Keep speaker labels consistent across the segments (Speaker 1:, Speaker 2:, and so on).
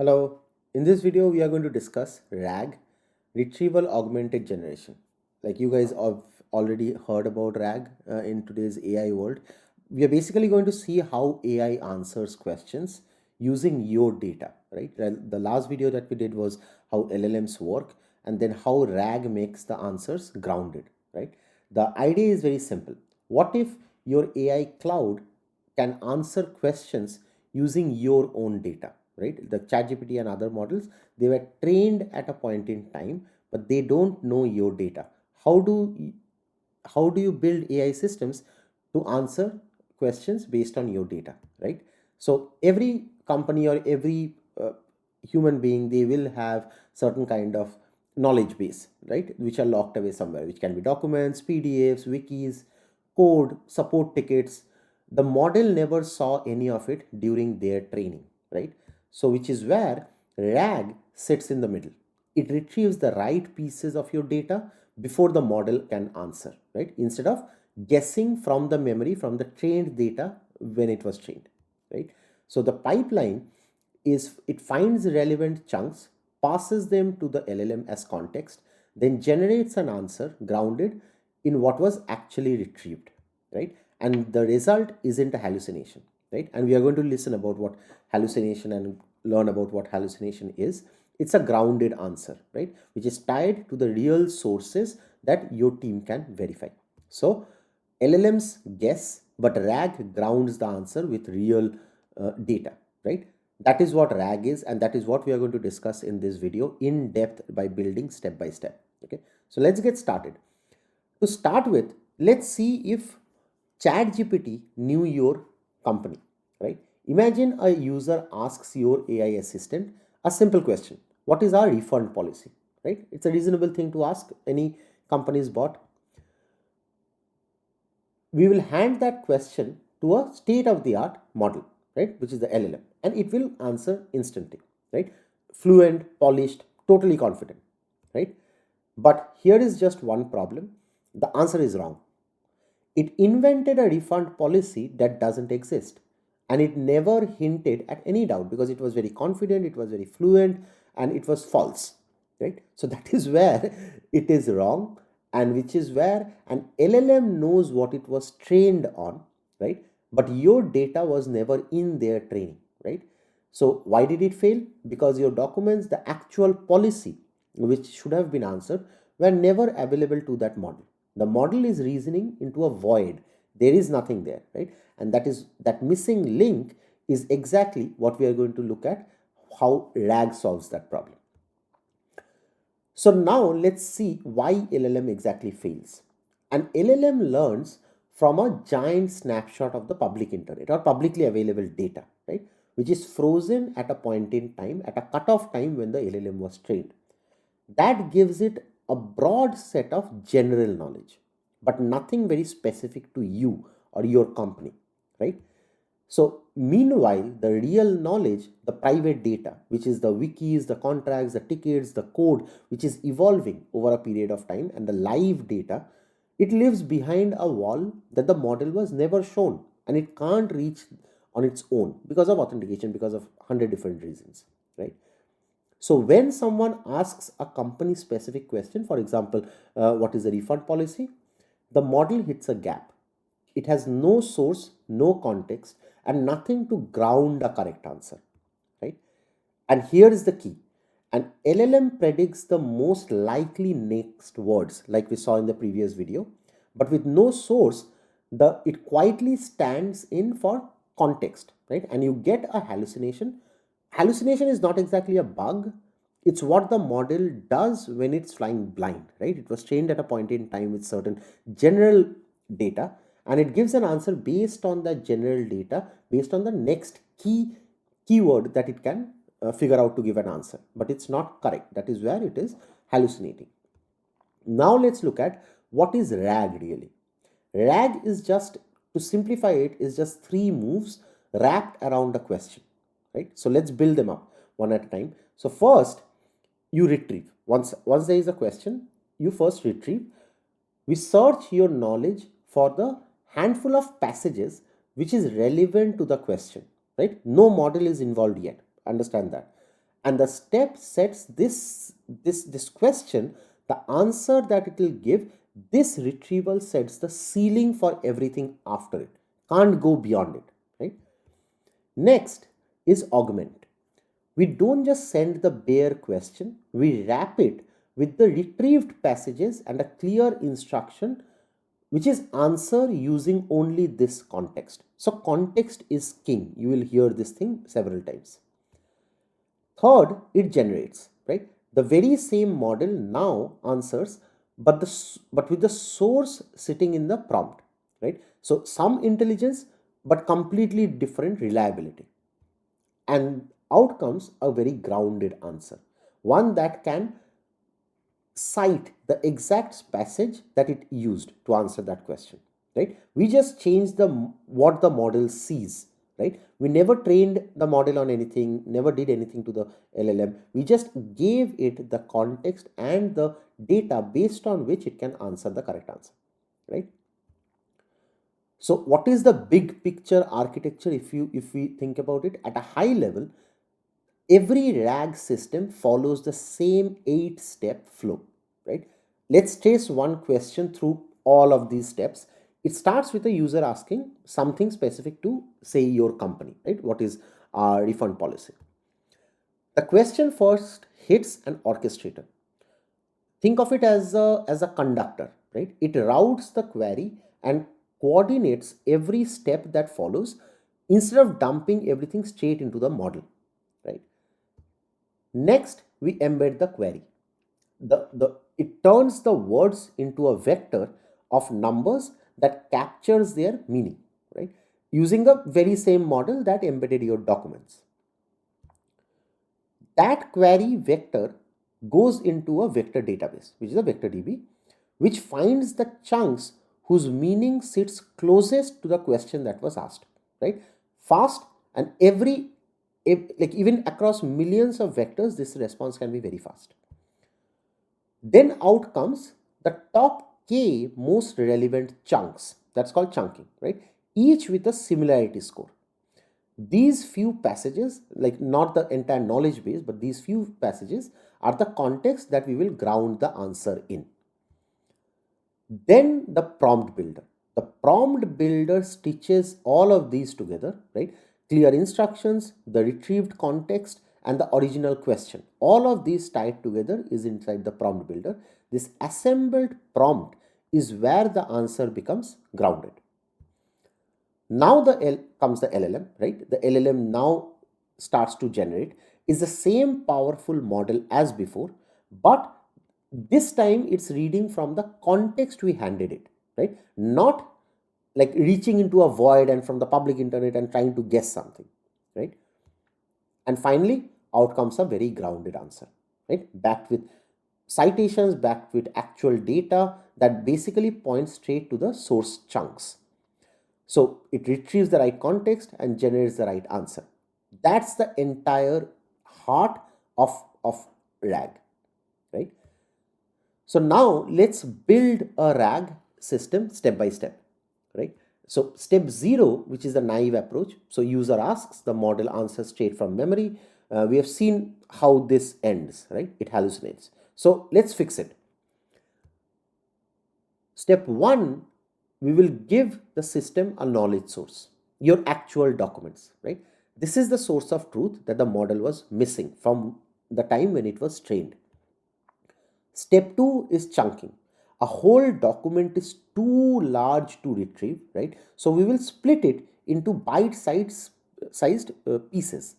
Speaker 1: Hello, in this video we are going to discuss RAG, Retrieval-Augmented Generation. Like you guys have already heard about RAG in today's AI world. We are basically going to see how AI answers questions using your data, right? The last video that we did was how LLMs work and then how RAG makes the answers grounded, right? The idea is very simple. What if your AI cloud can answer questions using your own data, right? The ChatGPT and other models, they were trained at a point in time, but they don't know your data. How do you build AI systems to answer questions based on your data, right? So every company or every human being, they will have certain kind of knowledge base, right, which are locked away somewhere, which can be documents, PDFs, wikis, code, support tickets. The model never saw any of it during their training, right? So which is where RAG sits in the middle. It retrieves the right pieces of your data before the model can answer, right? Instead of guessing from the memory, from the trained data when it was trained, right? So the pipeline is it finds relevant chunks, passes them to the LLM as context, then generates an answer grounded in what was actually retrieved, right? And the result isn't a hallucination, right? And we are going to listen about what hallucination and learn about what hallucination is. It's a grounded answer, right, which is tied to the real sources that your team can verify. So LLMs guess, but RAG grounds the answer with real data, right? That is what RAG is, and that is what we are going to discuss in this video in depth by building step by step. Okay, so let's get started. To start with, let's see if ChatGPT knew your company, right? Imagine a user asks your AI assistant a simple question: what is our refund policy? Right? It's a reasonable thing to ask any company's bot. We will hand that question to a state of the art model, right, which is the LLM, and it will answer instantly, right? Fluent, polished, totally confident, right? But here is just one problem: the answer is wrong. It invented a refund policy that doesn't exist, and it never hinted at any doubt because it was very confident, it was very fluent, and it was false, right? So that is where it is wrong, and which is where an LLM knows what it was trained on, right? But your data was never in their training, right? So why did it fail? Because your documents, the actual policy which should have been answered, were never available to that model. The model is reasoning into a void. There is nothing there, right? And that missing link is exactly what we are going to look at, how RAG solves that problem. So now let's see why LLM exactly fails. An LLM learns from a giant snapshot of the public internet or publicly available data, right? Which is frozen at a point in time, at a cutoff time when the LLM was trained. That gives it a broad set of general knowledge, but nothing very specific to you or your company, right? So meanwhile, the real knowledge, the private data, which is the wikis, the contracts, the tickets, the code, which is evolving over a period of time, and the live data, it lives behind a wall that the model was never shown, and it can't reach on its own because of authentication, because of 100 different reasons, right? So when someone asks a company specific question, for example, what is the refund policy? The model hits a gap. It has no source, no context, and nothing to ground a correct answer, right? And here is the key. An LLM predicts the most likely next words, like we saw in the previous video, but with no source, it quietly stands in for context, right? And you get a hallucination. Hallucination is not exactly a bug. It's what the model does when it's flying blind, right? It was trained at a point in time with certain general data, and it gives an answer based on the general data, based on the next keyword that it can figure out to give an answer, but it's not correct. That is where it is hallucinating. Now let's look at what is RAG really. RAG is just, to simplify it, is just three moves wrapped around a question, right? So let's build them up one at a time. So first, you retrieve. Once there is a question, you first retrieve. We search your knowledge for the handful of passages which is relevant to the question, right? No model is involved yet. Understand that. and the step sets this question, the answer that it will give, this retrieval sets the ceiling for everything after it, can't go beyond it, right? Next is augment. We don't just send the bare question, we wrap it with the retrieved passages and a clear instruction, which is answer using only this context. So context is king. You will hear this thing several times. Third, it generates, right? The very same model now answers, but with the source sitting in the prompt, right? So some intelligence, but completely different reliability. And out comes a very grounded answer, one that can cite the exact passage that it used to answer that question, right? We just changed the what the model sees, right? We never trained the model on anything, never did anything to the LLM. We just gave it the context and the data based on which it can answer the correct answer, right? So what is the big picture architecture? If we think about it at a high level, every RAG system follows the same 8-step flow, right? Let's trace one question through all of these steps. It starts with a user asking something specific to, say, your company, right? What is our refund policy? The question first hits an orchestrator. Think of it as a conductor, right? It routes the query and coordinates every step that follows instead of dumping everything straight into the model, right? Next, we embed the query. It turns the words into a vector of numbers that captures their meaning, right? Using the very same model that embedded your documents. That query vector goes into a vector database, which is a vector DB, which finds the chunks whose meaning sits closest to the question that was asked, right? Fast, and like even across millions of vectors, this response can be very fast. Then out comes the top k most relevant chunks. That's called chunking, right? Each with a similarity score. These few passages, like not the entire knowledge base, but these few passages are the context that we will ground the answer in. Then the prompt builder. The prompt builder stitches all of these together, right? Clear instructions, the retrieved context, and the original question. All of these tied together is inside the prompt builder. This assembled prompt is where the answer becomes grounded. Now comes the LLM, right? The LLM now starts to generate, is the same powerful model as before, but this time it's reading from the context we handed it, right? Not like reaching into a void and from the public internet and trying to guess something, right? And finally, out comes a very grounded answer, right? Backed with citations, backed with actual data that basically points straight to the source chunks. So it retrieves the right context and generates the right answer. That's the entire heart of RAG, right? So now let's build a RAG system step by step, right? So step 0, which is the naive approach. So user asks, the model answers straight from memory. We have seen how this ends, right? It hallucinates. So let's fix it. Step 1, we will give the system a knowledge source, your actual documents, right? This is the source of truth that the model was missing from the time when it was trained. Step 2 is chunking. A whole document is too large to retrieve, right? So we will split it into bite-sized pieces.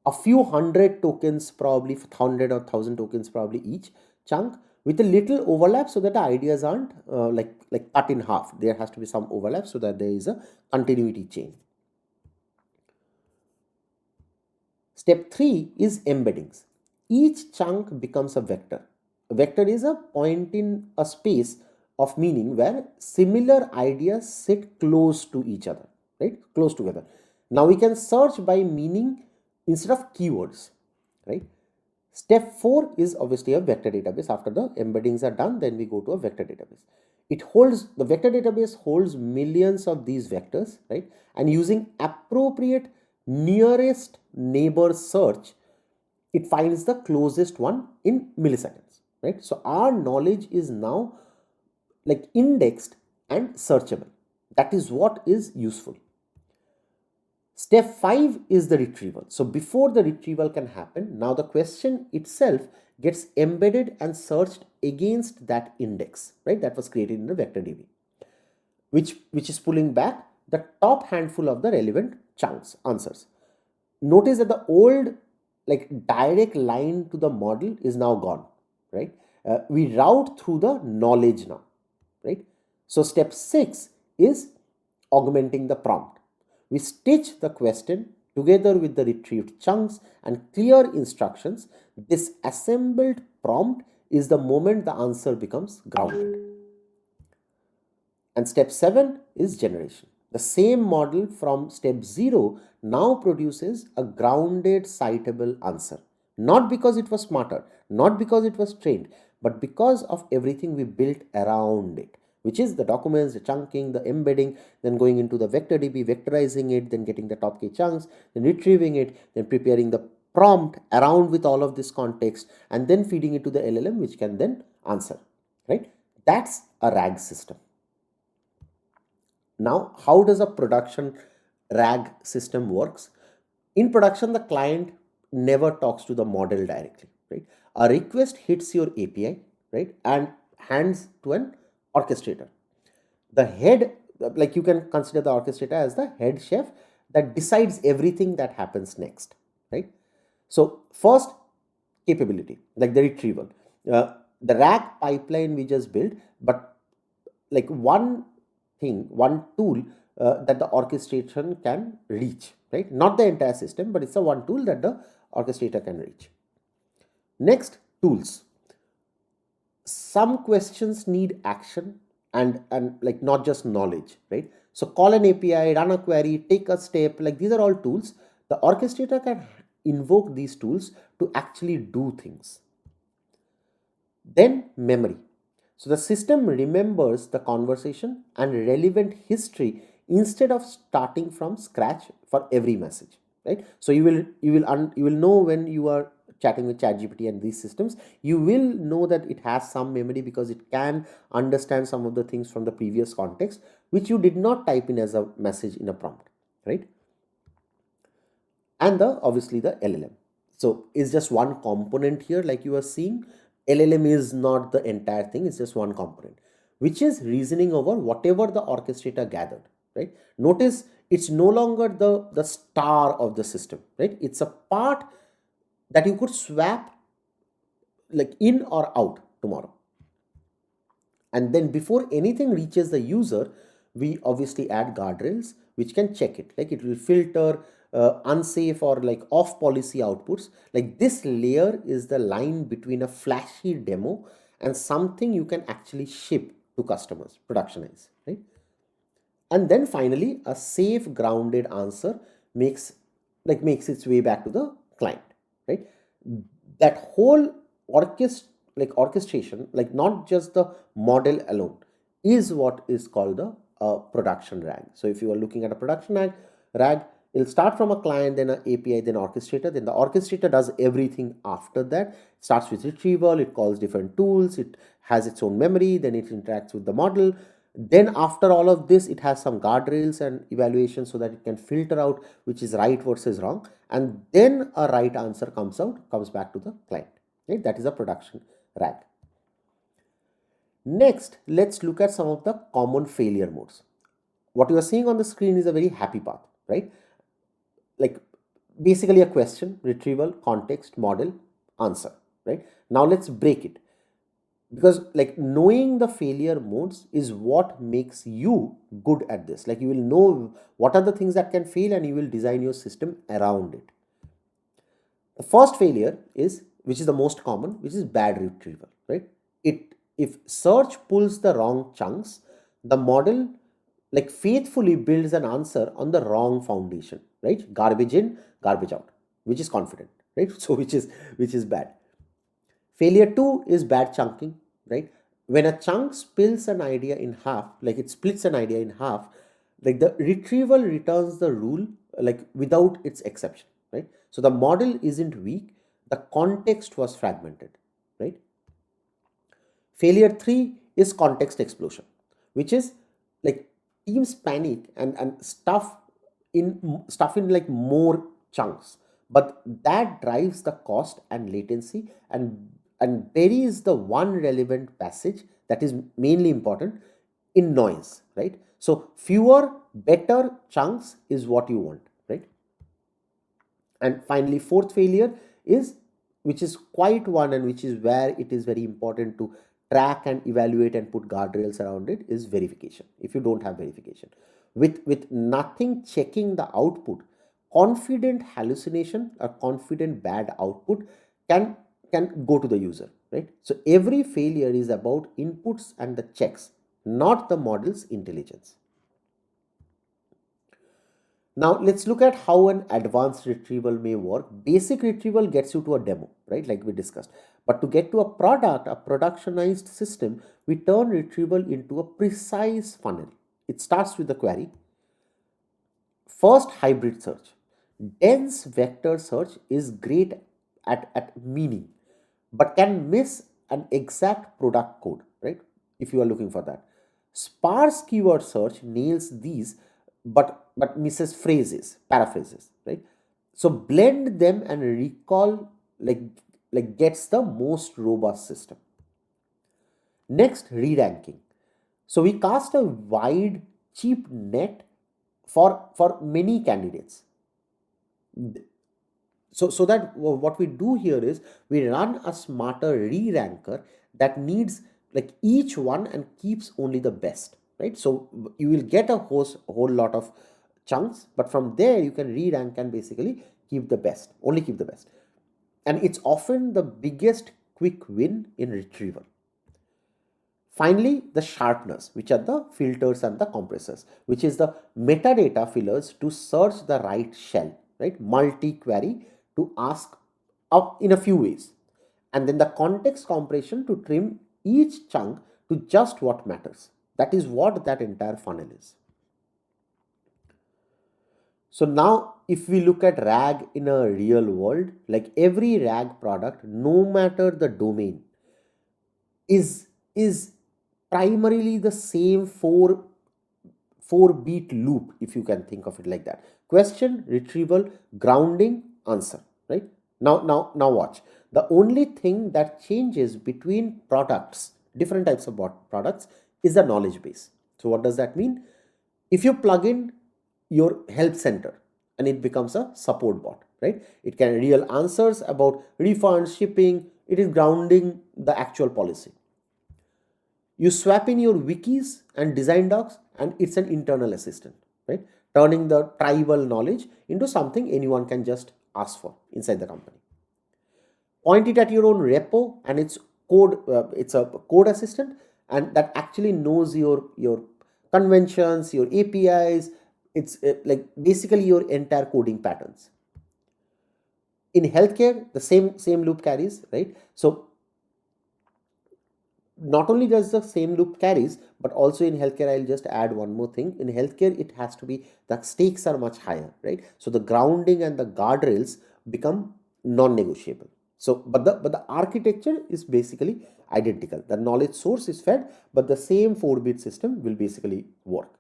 Speaker 1: A few hundred tokens, probably 100 or 1,000 tokens, probably each chunk, with a little overlap so that the ideas aren't like cut in half. There has to be some overlap so that there is a continuity chain. Step 3 is embeddings. Each chunk becomes a vector. A vector is a point in a space of meaning where similar ideas sit close to each other, right? Close together. Now we can search by meaning instead of keywords, right? Step 4 is obviously a vector database. After the embeddings are done, then we go to a vector database. The vector database holds millions of these vectors, right? And using appropriate nearest neighbor search, it finds the closest one in milliseconds, right? So our knowledge is now like indexed and searchable. That is what is useful. Step 5 is the retrieval. So before the retrieval can happen, now the question itself gets embedded and searched against that index, right? That was created in the vector DB, which is pulling back the top handful of the relevant chunks, answers. Notice that the old like direct line to the model is now gone, right? We route through the knowledge now, right? So step 6 is augmenting the prompt. We stitch the question together with the retrieved chunks and clear instructions. This assembled prompt is the moment the answer becomes grounded. And step 7 is generation. The same model from step 0 now produces a grounded citable answer. Not because it was smarter, not because it was trained, but because of everything we built around it, which is the documents, the chunking, the embedding, then going into the vector DB, vectorizing it, then getting the top k chunks, then retrieving it, then preparing the prompt around with all of this context, and then feeding it to the LLM, which can then answer, right? That's a RAG system. Now, how does a production RAG system works? In production, the client never talks to the model directly, right? A request hits your API, right, and hands to an orchestrator. The head, like you can consider the orchestrator as the head chef that decides everything that happens next, right? So first, capability, like the retrieval. The RAG pipeline we just built, but like one tool that the orchestration can reach, right? Not the entire system, but it's a one tool that the orchestrator can reach. Next, tools. Some questions need action and like not just knowledge, right? So call an API, run a query, take a step, like these are all tools. The orchestrator can invoke these tools to actually do things. Then memory. So the system remembers the conversation and relevant history instead of starting from scratch for every message, right? So you will know when you are chatting with ChatGPT and these systems, you will know that it has some memory because it can understand some of the things from the previous context which you did not type in as a message in a prompt, right? And obviously the LLM. So it's just one component here, like you are seeing. LLM is not the entire thing, it's just one component, which is reasoning over whatever the orchestrator gathered, right? Notice it's no longer the star of the system, right? It's a part that you could swap like in or out tomorrow. And then before anything reaches the user, we obviously add guardrails which can check it, like it will filter unsafe or like off policy outputs. Like this layer is the line between a flashy demo and something you can actually ship to customers, productionize, right? And then finally a safe grounded answer makes its way back to the client, right? That whole orchestration, like not just the model alone, is what is called the production RAG. So if you are looking at a production RAG, it'll start from a client, then an API, then orchestrator. Then the orchestrator does everything after that. It starts with retrieval, it calls different tools, it has its own memory, then it interacts with the model. Then after all of this, it has some guardrails and evaluation so that it can filter out which is right versus wrong. And then a right answer comes back to the client. Right? That is a production RAG. Next, let's look at some of the common failure modes. What you are seeing on the screen is a very happy path, right? Like basically a question, retrieval, context, model, answer, right? Now let's break it, because like knowing the failure modes is what makes you good at this. Like you will know what are the things that can fail and you will design your system around it. The first failure is, which is the most common, which is bad retrieval, right? If search pulls the wrong chunks, the model like faithfully builds an answer on the wrong foundation, right? Garbage in, garbage out, which is confident, right? So which is bad. Failure 2 is bad chunking, right? When a chunk spills an idea in half, like it splits an idea in half, like the retrieval returns the rule like without its exception, right? So the model isn't weak, The context was fragmented, right? Failure 3 is context explosion, which is like teams panic and stuff in like more chunks, but that drives the cost and latency and buries the one relevant passage that is mainly important in noise, right? So fewer better chunks is what you want, right? And finally, fourth failure is, which is quite one and which is where it is very important to track and evaluate and put guardrails around it, is verification. If you don't have verification, with nothing checking the output, confident hallucination or confident bad output can go to the user, right? So every failure is about inputs and the checks, not the model's intelligence. Now let's look at how an advanced retrieval may work. Basic retrieval gets you to a demo, right? Like we discussed. But to get to a product, a productionized system, we turn retrieval into a precise funnel. It starts with the query. First, hybrid search. Dense vector search is great at meaning, but can miss an exact product code, right? If you are looking for that. Sparse keyword search nails these, but misses phrases, paraphrases, right? So blend them and recall like gets the most robust system. Next, re-ranking. So we cast a wide, cheap net for many candidates. So that what we do here is we run a smarter re-ranker that needs like each one and keeps only the best, right? So you will get whole lot of chunks, but from there you can re-rank and basically keep the best, only keep the best. And it's often the biggest quick win in retrieval. Finally, the sharpeners, which are the filters and the compressors, which is the metadata fillers to search the right shell, right? Multi-query to ask up in a few ways. And then the context compression to trim each chunk to just what matters. That is what that entire funnel is. So now if we look at RAG in a real world, like every RAG product, no matter the domain, is primarily the same four beat loop, if you can think of it like that: question, retrieval, grounding, answer, right? Now watch. The only thing that changes between products, different types of products, is the knowledge base. So what does that mean? If you plug in your help center and it becomes a support bot, right? It can real answers about refunds, shipping. It is grounding the actual policy. You swap in your wikis and design docs and it's an internal assistant, right? Turning the tribal knowledge into something anyone can just ask for inside the company. Point it at your own repo and it's a code assistant, and that actually knows your conventions, your APIs. It's like basically your entire coding patterns. In healthcare, the same loop carries, right? So not only does the same loop carries, but also in healthcare, I'll just add one more thing. In healthcare, it has to be, the stakes are much higher, right? So the grounding and the guardrails become non-negotiable. So but the architecture is basically identical. The knowledge source is fed, but the same 4-bit system will basically work,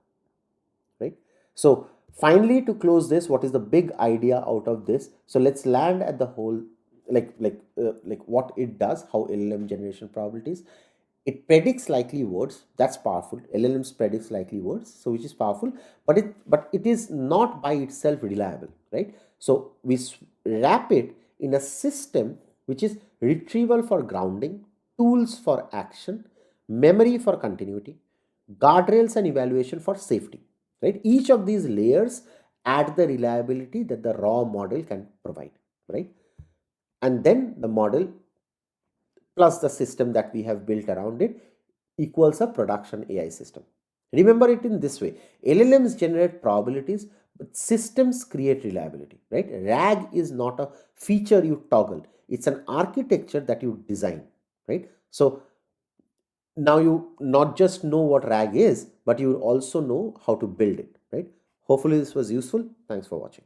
Speaker 1: right? So finally, to close this, what is the big idea out of this? So let's land at the whole, like what it does, how LLM generation probabilities. It predicts likely words. That's powerful. LLMs predicts likely words, so which is powerful, but it is not by itself reliable, right? So we wrap it in a system which is retrieval for grounding, tools for action, memory for continuity, guardrails and evaluation for safety, right? Each of these layers add the reliability that the raw model can provide, right? And then the model plus the system that we have built around it equals a production AI system. Remember it in this way: LLMs generate probabilities, but systems create reliability, right? RAG is not a feature you toggle, it's an architecture that you design, right? So now you not just know what RAG is, but you also know how to build it, right? Hopefully this was useful. Thanks for watching.